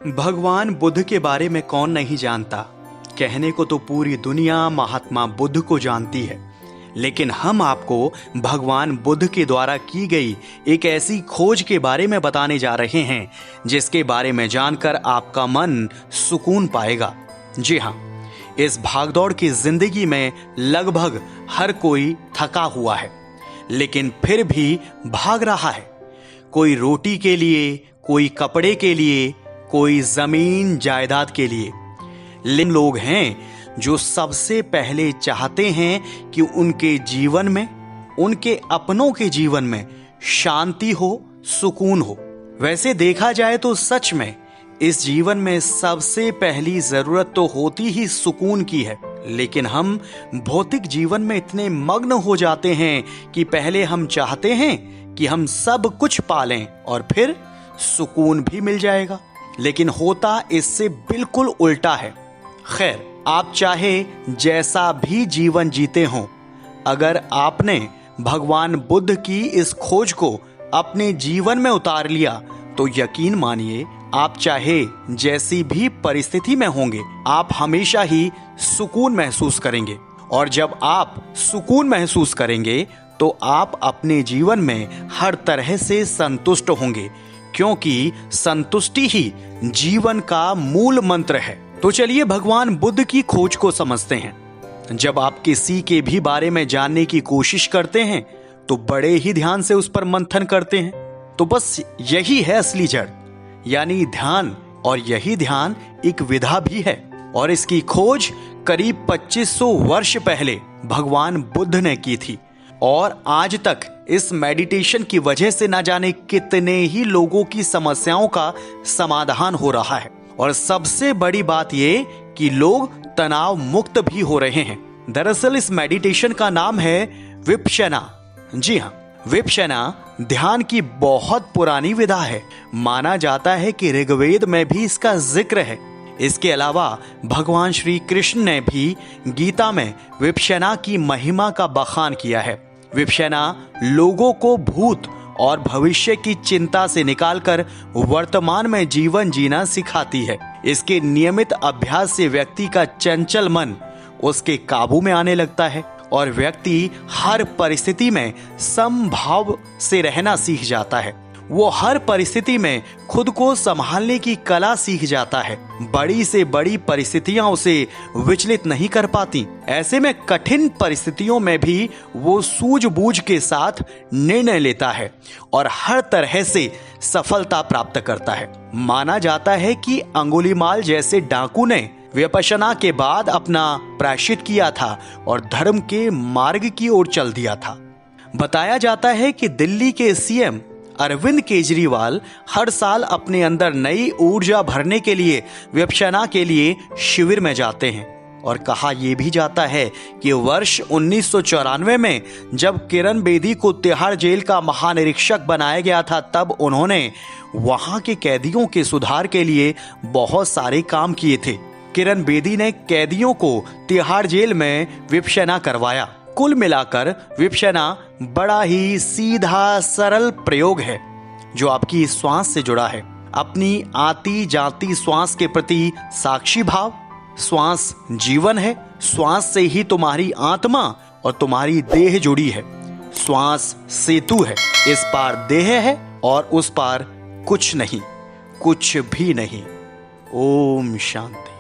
भगवान बुद्ध के बारे में कौन नहीं जानता। कहने को तो पूरी दुनिया महात्मा बुद्ध को जानती है, लेकिन हम आपको भगवान बुद्ध के द्वारा की गई एक ऐसी खोज के बारे में बताने जा रहे हैं जिसके बारे में जानकर आपका मन सुकून पाएगा। जी हाँ, इस भागदौड़ की जिंदगी में लगभग हर कोई थका हुआ है, लेकिन फिर भी भाग रहा है। कोई रोटी के लिए, कोई कपड़े के लिए, कोई जमीन जायदाद के लिए। लेकिन लोग हैं जो सबसे पहले चाहते हैं कि उनके जीवन में, उनके अपनों के जीवन में शांति हो, सुकून हो। वैसे देखा जाए तो सच में इस जीवन में सबसे पहली जरूरत तो होती ही सुकून की है, लेकिन हम भौतिक जीवन में इतने मग्न हो जाते हैं कि पहले हम चाहते हैं कि हम सब कुछ पालें और फिर सुकून भी मिल जाएगा, लेकिन होता इससे बिल्कुल उल्टा है। खैर, आप चाहे जैसा भी जीवन जीते हों, अगर आपने भगवान बुद्ध की इस खोज को अपने जीवन में उतार लिया तो यकीन मानिए, आप चाहे जैसी भी परिस्थिति में होंगे, आप हमेशा ही सुकून महसूस करेंगे। और जब आप सुकून महसूस करेंगे तो आप अपने जीवन में हर तरह से संतुष्ट होंगे, क्योंकि संतुष्टि ही जीवन का मूल मंत्र है। तो चलिए भगवान बुद्ध की खोज को समझते हैं। जब आप किसी के भी बारे में जानने की कोशिश करते हैं तो बड़े ही ध्यान से उस पर मंथन करते हैं। तो बस यही है असली जड़, यानी ध्यान। और यही ध्यान एक विधा भी है, और इसकी खोज करीब 2500 वर्ष पहले भगवान बुद्ध ने की थी। और आज तक इस मेडिटेशन की वजह से ना जाने कितने ही लोगों की समस्याओं का समाधान हो रहा है। और सबसे बड़ी बात ये कि लोग तनाव मुक्त भी हो रहे हैं। दरअसल इस मेडिटेशन का नाम है विपश्यना। जी हाँ, विपश्यना ध्यान की बहुत पुरानी विधा है। माना जाता है कि ऋग्वेद में भी इसका जिक्र है। इसके अलावा भगवान श्री कृष्ण ने भी गीता में विपश्यना की महिमा का बखान किया है। विपश्यना लोगों को भूत और भविष्य की चिंता से निकालकर वर्तमान में जीवन जीना सिखाती है। इसके नियमित अभ्यास से व्यक्ति का चंचल मन उसके काबू में आने लगता है और व्यक्ति हर परिस्थिति में समभाव से रहना सीख जाता है। वो हर परिस्थिति में खुद को संभालने की कला सीख जाता है। बड़ी से बड़ी परिस्थितियां उसे विचलित नहीं कर पाती। ऐसे में कठिन परिस्थितियों में भी वो सूझबूझ के साथ निर्णय लेता है और हर तरह से सफलता प्राप्त करता है। माना जाता है कि अंगुलीमाल जैसे डाकू ने विपश्यना के बाद अपना प्रायश्चित किया था और धर्म के मार्ग की ओर चल दिया था। बताया जाता है कि दिल्ली के सीएम अरविंद केजरीवाल हर साल अपने अंदर नई ऊर्जा भरने के लिए विपश्यना के लिए शिविर में जाते हैं। और कहा यह भी जाता है कि वर्ष 1994 में जब किरण बेदी को तिहाड़ जेल का महानिरीक्षक बनाया गया था, तब उन्होंने वहां के कैदियों के सुधार के लिए बहुत सारे काम किए थे। किरण बेदी ने कैदियों को तिहाड़ जेल में विपश्यना करवाया। कुल मिलाकर विपश्यना बड़ा ही सीधा सरल प्रयोग है जो आपकी श्वास से जुड़ा है। अपनी आती जाती श्वास के प्रति साक्षी भाव। श्वास जीवन है। श्वास से ही तुम्हारी आत्मा और तुम्हारी देह जुड़ी है। श्वास सेतु है। इस पार देह है और उस पार कुछ नहीं, कुछ भी नहीं। ओम शांति।